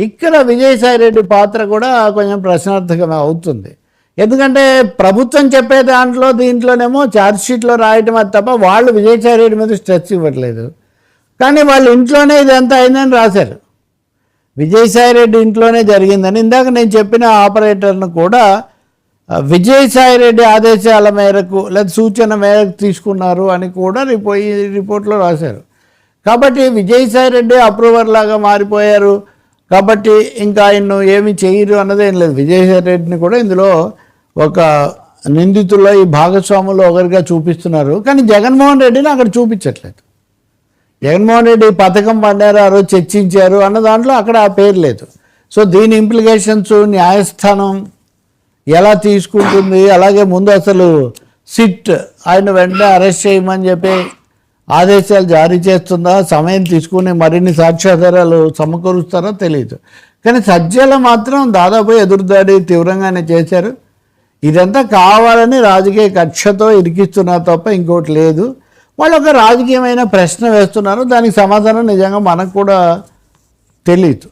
ఇక్కడ విజయసాయిరెడ్డి పాత్ర కూడా కొంచెం ప్రశ్నార్థకం అవుతుంది. ఎందుకంటే ప్రభుత్వం చెప్పే దీంట్లోనేమో ఛార్జ్షీట్లో రాయటం అది తప్ప వాళ్ళు విజయసాయిరెడ్డి మీద స్ట్రెస్ ఇవ్వట్లేదు. కానీ వాళ్ళ ఇంట్లోనే ఇదంతా అయిందని రాశారు. విజయసాయిరెడ్డి ఇంట్లోనే జరిగిందని. ఇందాక నేను చెప్పిన ఆపరేటర్ను కూడా విజయసాయిరెడ్డి ఆదేశాల మేరకు లేదా సూచన మేరకు తీసుకున్నారు అని కూడా ఈ రిపోర్ట్లో రాశారు. కాబట్టి విజయసాయిరెడ్డి అప్రూవర్ లాగా మారిపోయారు కాబట్టి ఇంకా ఆయన్ను ఏమి చేయరు అన్నదేం లేదు. విజయసాయిరెడ్డిని కూడా ఇందులో ఒక నిందితుల్లో ఈ భాగస్వాములు ఒకరిగా చూపిస్తున్నారు. కానీ జగన్మోహన్ రెడ్డిని అక్కడ చూపించట్లేదు. జగన్మోహన్ రెడ్డి పథకం పండారు, ఆ రోజు చర్చించారు అన్న దాంట్లో అక్కడ ఆ పేరు లేదు. సో దీని ఇంప్లికేషన్స్ న్యాయస్థానం ఎలా తీసుకుంటుంది, అలాగే ముందు అసలు సిట్ ఆయన వెంటనే అరెస్ట్ చేయమని చెప్పి ఆదేశాలు జారీ చేస్తుందా, సమయం తీసుకుని మరిన్ని సాక్ష్యాధారాలు సమకూరుస్తారో తెలియదు. కానీ సజ్జల మాత్రం దాదాపు ఎదురుదాడి తీవ్రంగానే చేశారు. ఇదంతా కావాలని రాజకీయ కక్షతో ఇరికిస్తున్నారు తప్ప ఇంకోటి లేదు. వాళ్ళు ఒక రాజకీయమైన ప్రశ్న వేస్తున్నారు, దానికి సమాధానం నిజంగా మనకు కూడా తెలియదు.